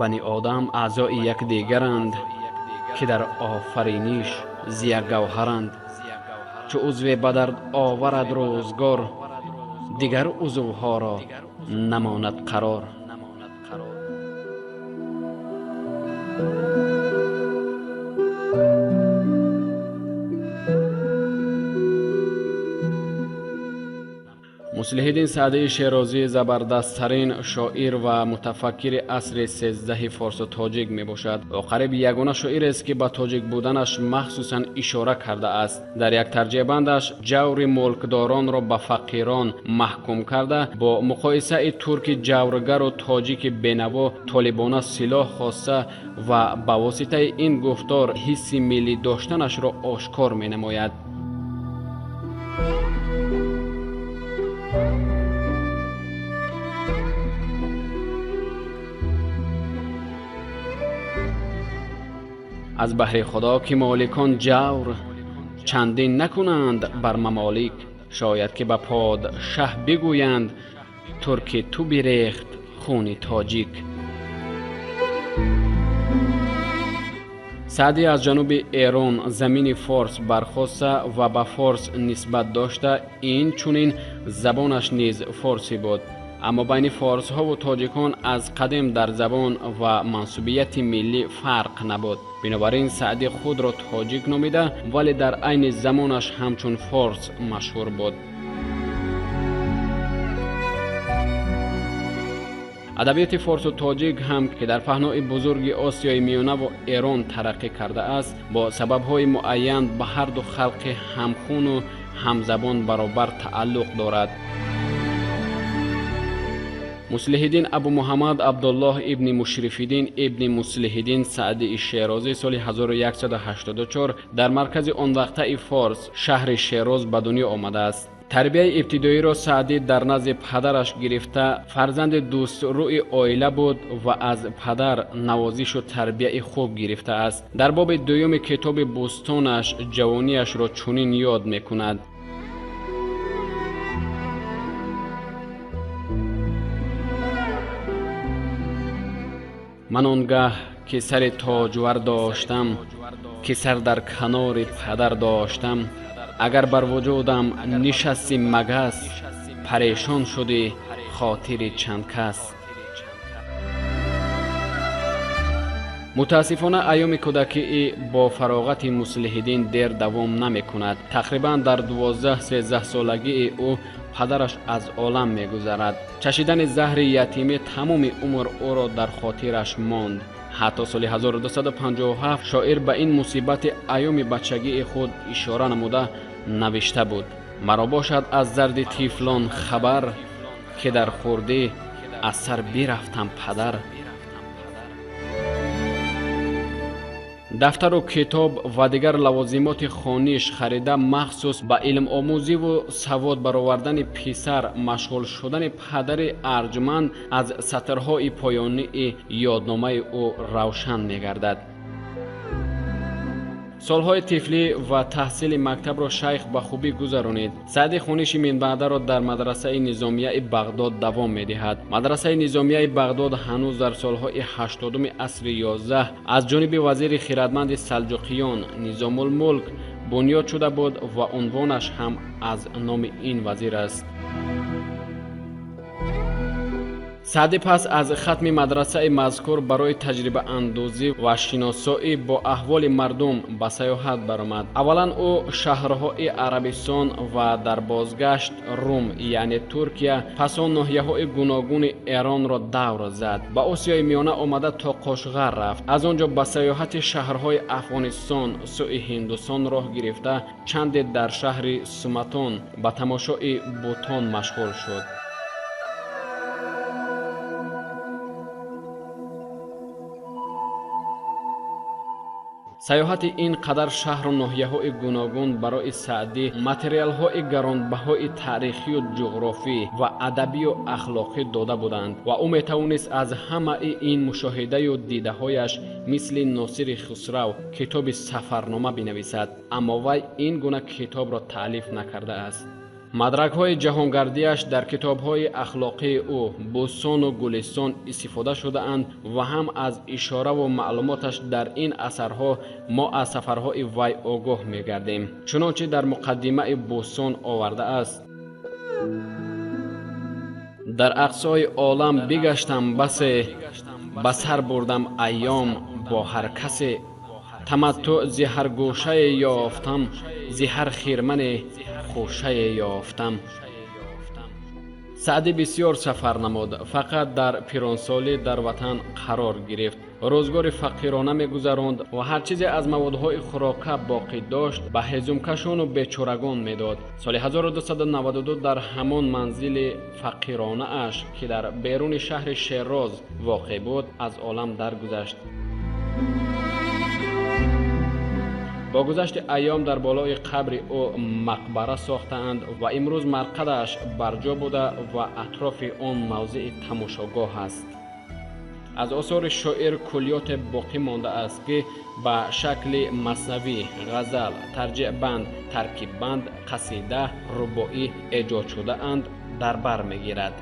بنی آدم اعضای یکدیگرند که در آفرینش ز یک گوهرند. چو عضو به درد آورد روزگار، دیگر عضوها را نماند قرار. مصلح الدین سعدی شیرازی زبردستترین شاعر و متفکر عصر 13 فارس و تاجیک می باشد و قریب یگانه شاعر است که به تاجیک بودنش مخصوصا اشاره کرده است. در یک ترجیع بندش جور ملکداران را به فقیران محکوم کرده، با مقایسه ترک جورگر و تاجیک بینوا طالبانه سلاح خواسته و به واسطه این گفتار حس ملی داشتنش را آشکار می نماید. از بهر خدا که مالکان جور چندین نکنند بر ممالک، شاید که به پادشه بگویند ترک تو بریخت خون تاجیک. سعدی از جنوب ایران زمین فارس برخاسته و به فارس نسبت داشته، این چونین زبانش نیز فارسی بود، اما بین فارس ها و تاجیکان از قدیم در زبان و منسوبیت ملی فرق نبود. بنابراین سعدی خود را تاجیک نامیده ولی در عین زمانش همچون فارس مشهور بود. ادبیات فارس و تاجیک هم که در پهنای بزرگ آسیای میانه و ایران ترقی کرده است، با سبب‌های معین به هر دو خلق همخون و همزبان برابر تعلق دارد. مصلح الدین ابو محمد عبدالله ابن مشرف الدین ابن مصلح الدین سعدی شیرازی سال 1184 در مرکز آن وقته فارس شهر شیراز به دنیا آمده است. تربیت ابتدایی را سعدی در نزد پدرش گرفته فرزند دوست روی عائله بود و از پدر نوازش و تربیت خوب گرفته است. در باب دوم کتاب بوستانش جوانیش را چنین یاد می‌کند: من آنگه که سر تاجور داشتم، که سر در کنار پدر داشتم، اگر بر وجودم نشستی مگس، پریشان شدی خاطر چند کس. متاسفانه ایام کودکی با فراغت مصلح الدین دیر دوام نمی کند. تقریبا در 12-13 سالگی او پدرش از عالم می گذرد. چشیدن زهر یتیمی تمام عمر او را در خاطرش ماند. حتی سال 1257 شاعر به این مصیبت ایام بچگی خود اشاره نموده نوشته بود: مرا باشد از درد طفلان خبر، که در خردی از سر برفتم پدر. دفتر و کتاب و دیگر لوازمات خانیش خریده مخصوص به علم آموزی و سواد برآوردن پسر مشغول شدن پدر ارجمند از سطرهای پایانی یادنامه او روشن می‌گردد. سالهای طفلی و تحصیل مکتب را شیخ به خوبی گذرانید. سعدی خوانش من بعده را در مدرسه نظامیه بغداد دوام می‌دهد. مدرسه نظامیه بغداد هنوز در سالهای 80 عصر 11 از جانب وزیر خردمند سلجوقیان نظام الملک بنیاد شده بود و عنوانش هم از نام این وزیر است. سعدی پس از ختم مدرسه مذکور برای تجربه اندوزی و شناسایی با احوال مردم به سیاحت برآمد. اولا او شهرهای عربستان و در بازگشت روم یعنی ترکیه، پس آن ناحیه‌های گوناگون ایران را دور زد. به آسیای میانه آمده تا قشقر رفت. از آنجا به سیاحت شهرهای افغانستان سوی هندوستان راه گرفته چند در شهر سومتون به تماشای بوتان مشغول شد. سیاحت این قدر شهر و ناحیه‌های گوناگون برای سعدی متریال‌های گرانبهای تاریخی و جغرافی و ادبی و اخلاقی داده بودند و او می‌توانست از همه این مشاهده و دیده‌هایش مثل ناصر خسرو کتاب سفرنامه بنویسد، اما وی این گونه کتاب را تألیف نکرده است. мадракҳои ҷаҳонгардиаш дар китобҳои ахлоқии ӯ бӯстону гулистон истифода шудаанд ва ҳам аз ишораву маълумоташ дар ин асарҳо мо аз сафарҳои вай огоҳ мегардем. чунончи дар муқаддимаи бӯстон овардааст: дар ақсои олам бигаштам басе, ба сар бурдам айём бо ҳар касе, таматтуъ зи ҳар гӯшае ёфтам, зи ҳар хирмане хушае ёфтам. саъдӣ бисёр сафар намуд, фақат дар пиронсолӣ дар ватан қарор гирифт. рӯзгори фақирона мегузаронд ва ҳар чизе аз маводҳои хӯрока боқӣ дошт ба ҳезумкашону бечорагон медод. соли 1292 дар ҳамон манзили фақиронааш ки дар беруни шаҳри шероз воқеъ буд, аз олам даргузашт. бо гузашти айём дар болои қабри ӯ мақбара сохтаанд ва имрӯз марқадаш барҷо буда ва атрофи он мавзеи тамошогоҳ аст. аз осори шоир куллиёте боқӣ мондааст ки ба шакли маснавӣ, ғазал, тарҷеъбанд, таркиббанд, қасида, рубоӣ эҷод шудаанд дар бар мегирад.